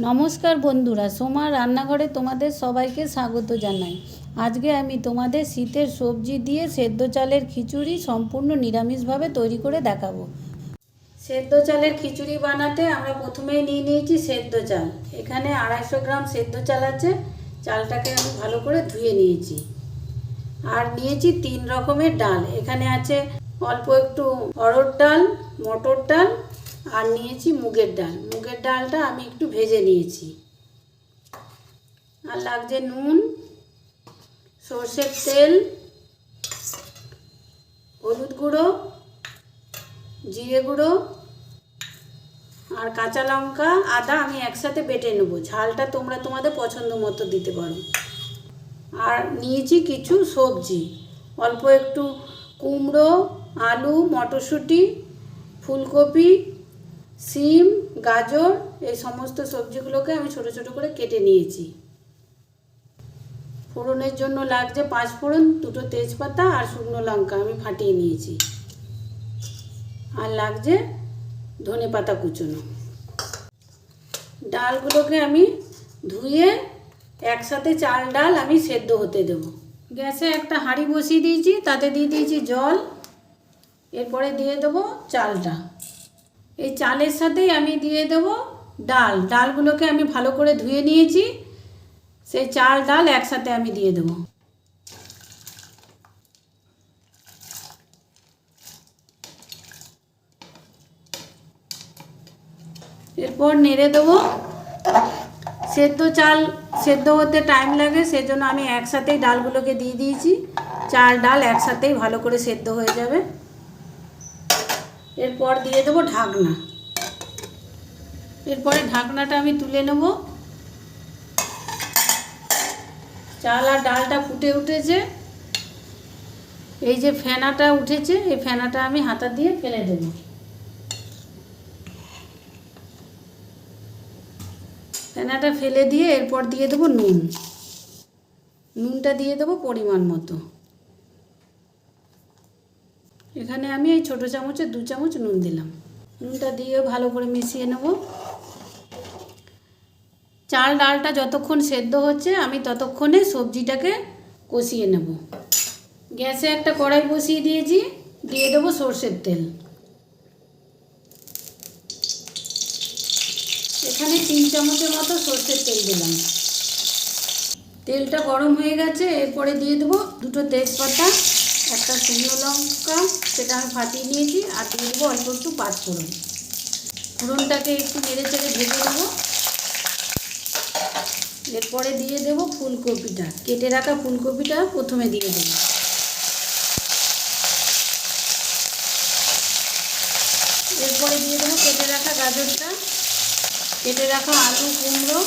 নমস্কার বন্ধুরা, সোমা রান্নাঘরে তোমাদের সবাইকে স্বাগত জানাই। আজকে আমি তোমাদের শীতের সবজি দিয়ে সেদ্ধ চালের খিচুড়ি সম্পূর্ণ নিরামিষভাবে তৈরি করে দেখাবো। সেদ্ধ চালের খিচুড়ি বানাতে আমরা প্রথমেই নিয়ে নিয়েছি সেদ্ধ চাল। এখানে 250 গ্রাম সেদ্ধ চাল আছে। চালটাকে আমি ভালো করে ধুয়ে নিয়েছি। আর নিয়েছি 3 রকমের ডাল। এখানে আছে অল্প একটু অড়হর ডাল, মটর ডাল, আর নিয়েছি মুগের ডাল। মুগের ডালটা আমি একটু ভেজে নিয়েছি। আর লাগছে নুন, সর্ষের তেল, হলুদ গুঁড়ো, জিরে গুঁড়ো, আর কাঁচা লঙ্কা, আদা আমি একসাথে বেটে নেব। ঝালটা তোমরা তোমাদের পছন্দ মতো দিতে পারো। আর নিয়েছি কিছু সবজি, অল্প একটু কুমড়ো, আলু, মটরশুঁটি, ফুলকপি, সিম, গাজর, এই সমস্ত সবজিগুলোকে আমি ছোট ছোট করে কেটে নিয়েছি। ফোড়নের জন্য লাগছে 5 ফোড়ন, 2টো তেজপাতা আর শুকনো লঙ্কা আমি ফাটিয়ে নিয়েছি। আর লাগছে ধনেপাতা কুচনো। ডালগুলোকে আমি ধুয়ে একসাথে চাল ডাল আমি সেদ্ধ হতে দেব। গ্যাসে একটা হাঁড়ি বসিয়ে দিয়েছি, তাতে দিয়ে দিয়েছি জল। এরপরে দিয়ে দেবো চালটা। এই চালের সাথেই আমি দিয়ে দেবো ডালগুলোকে আমি ভালো করে ধুয়ে নিয়েছি। সেই চাল ডাল একসাথে আমি দিয়ে দেবো। এরপর নেড়ে দেবো। সেদ্ধ চাল সেদ্ধ হতে টাইম লাগে, সেজন্য আমি একসাথেই ডালগুলোকে দিয়ে দিয়েছি। চাল ডাল একসাথেই ভালো করে সেদ্ধ হয়ে যাবে। এরপর দিয়ে দেবো ঢাকনা। এরপরে ঢাকনাটা আমি তুলে নেব। চাল আর ডালটা ফুটে উঠেছে। এই যে ফেনাটা উঠেছে, এই ফেনাটা আমি হাতা দিয়ে ফেলে দেব। ফেনাটা ফেলে দিয়ে এরপর দিয়ে দেবো নুন। নুনটা দিয়ে দেবো পরিমাণ মতো। এখানে আমি এই ছোটো চামচে 2 চামচ নুন দিলাম। নুনটা দিয়ে ভালো করে মিশিয়ে নেব। চাল ডালটা যতক্ষণ সেদ্ধ হচ্ছে আমি ততক্ষণে সবজিটাকে কষিয়ে নেব। গ্যাসে একটা কড়াই বসিয়ে দিয়েছি, দিয়ে দেবো সর্ষের তেল। এখানে 3 চামচের মতো সর্ষের তেল দিলাম। তেলটা গরম হয়ে গেছে। এরপরে দিয়ে দেবো 2টো তেজপাতা, একটা শুকনো লঙ্কা, সেটা আমি ফাটিয়ে নিয়েছি, আর দিয়ে দেবো অল্প একটু 5 ফোড়ন। ফোড়নটাকে একটু নেড়ে চেড়ে ভেজে নেবো। এরপরে দিয়ে দেবো ফুলকপিটা, কেটে রাখা ফুলকপিটা প্রথমে দিয়ে দেবো। এরপরে দিয়ে দেবো কেটে রাখা গাজরটা, কেটে রাখা আলু, কুমড়ো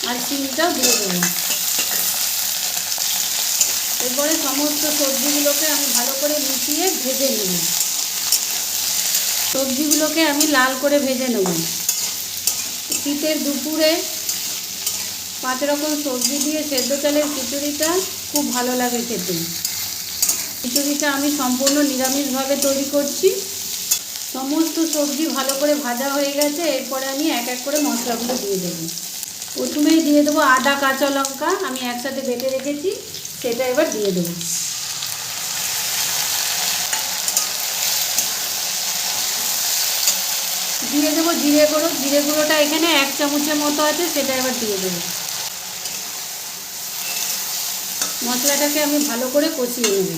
আর সিমটাও দিয়ে দেবো। এরপরে সমস্ত সবজিগুলোকে আমি ভালো করে মিশিয়ে ভেজে নেব। সবজিগুলোকে আমি লাল করে ভেজে নেব। শীতের দুপুরে 5 রকম সবজি দিয়ে সেদ্ধ চালের খিচুড়িটা খুব ভালো লাগে খেতে। খিচুড়িটা আমি সম্পূর্ণ নিরামিষভাবে তৈরি করছি। সমস্ত সবজি ভালো করে ভাজা হয়ে গেছে। এরপরে আমি এক এক করে মশলাগুলো দিয়ে দেবো। প্রথমেই দিয়ে দেবো আদা, কাঁচা লঙ্কা আমি একসাথে বেটে রেখেছি, সেটা এবার দিয়ে দেবো। দিয়ে দেবো জিরে গুঁড়ো। জিরে গুঁড়োটা এখানে 1 চামচের মতো আছে, সেটা এবার দিয়ে দেবো। মশলাটাকে আমি ভালো করে কষিয়ে নেব।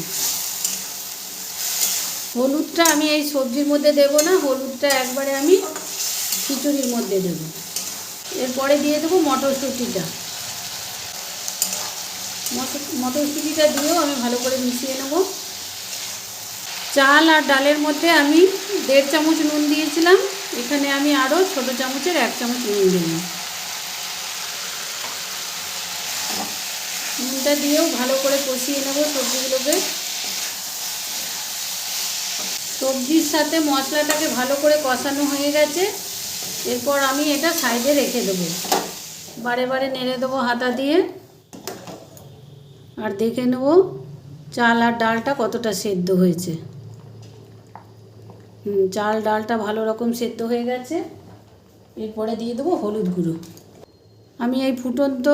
হলুদটা আমি এই সবজির মধ্যে দেবো না, হলুদটা একবারে আমি খিচুড়ির মধ্যে দেবো। এরপরে দিয়ে দেবো মটরশুঁটিটা। মটরশুঁটিটা দিয়েও আমি ভালো করে মিশিয়ে নেব। চাল আর ডালের মধ্যে আমি 1.5 চামচ নুন দিয়েছিলাম, এখানে আমি আরও ছোটো চামচের 1 চামচ নুন দিলাম। নুনটা দিয়েও ভালো করে কষিয়ে নেব সবজিগুলোকে। সবজির সাথে মশলাটাকে ভালো করে কষানো হয়ে গেছে। এরপর আমি এটা সাইডে রেখে দেবো। বারে বারে নেড়ে দেবো হাতা দিয়ে, আর দেখে নেব চাল আর ডালটা কতটা সেদ্ধ হয়েছে। চাল ডালটা ভালো রকম সেদ্ধ হয়ে গেছে। এরপরে দিয়ে দেবো হলুদ গুঁড়ো। আমি এই ফুটন্ত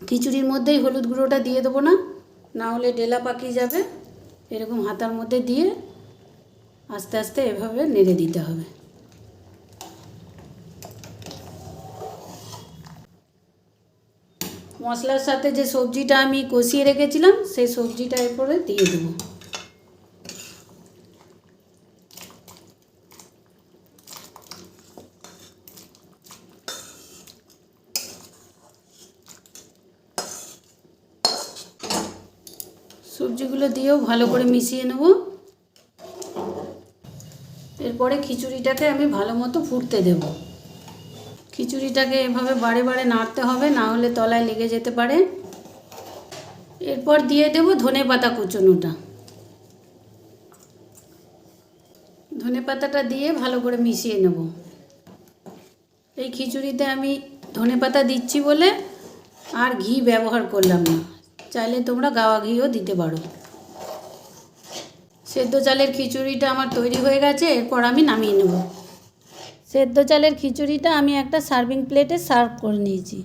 খিচুড়ির মধ্যেই হলুদ গুঁড়োটা দিয়ে দেবো না, না হলে ডেলা পাকিয়ে যাবে। এরকম হাতার মধ্যে দিয়ে আস্তে আস্তে এভাবে নেড়ে দিতে হবে। মশলার সাথে যে সবজিটা আমি কষিয়ে রেখেছিলাম সেই সবজিটা এরপরে দিয়ে দেবো। সবজিগুলো দিয়েও ভালো করে মিশিয়ে নেব। এরপরে খিচুড়িটাকে আমি ভালো মতো ফুটতে দেব। খিচুড়িটাকে এভাবে বারে বারে নাড়তে হবে, না হলে তলায় লেগে যেতে পারে। এরপর দিয়ে দেব ধনেপাতা কুচনোটা। ধনেপাতাটা দিয়ে ভালো করে মিশিয়ে নেব। এই খিচুড়িতে আমি ধনেপাতা দিচ্ছি বলে আর ঘি ব্যবহার করলাম না, চাইলে তোমরা গাওয়া ঘিও দিতে পারো। সেদ্ধ চালের খিচুড়িটা আমার তৈরি হয়ে গেছে, এরপর আমি নামিয়ে নেব। সেদ্ধ চালের খিচুড়িটা আমি একটা সার্ভিং প্লেটে সার্ভ করে নিয়েছি।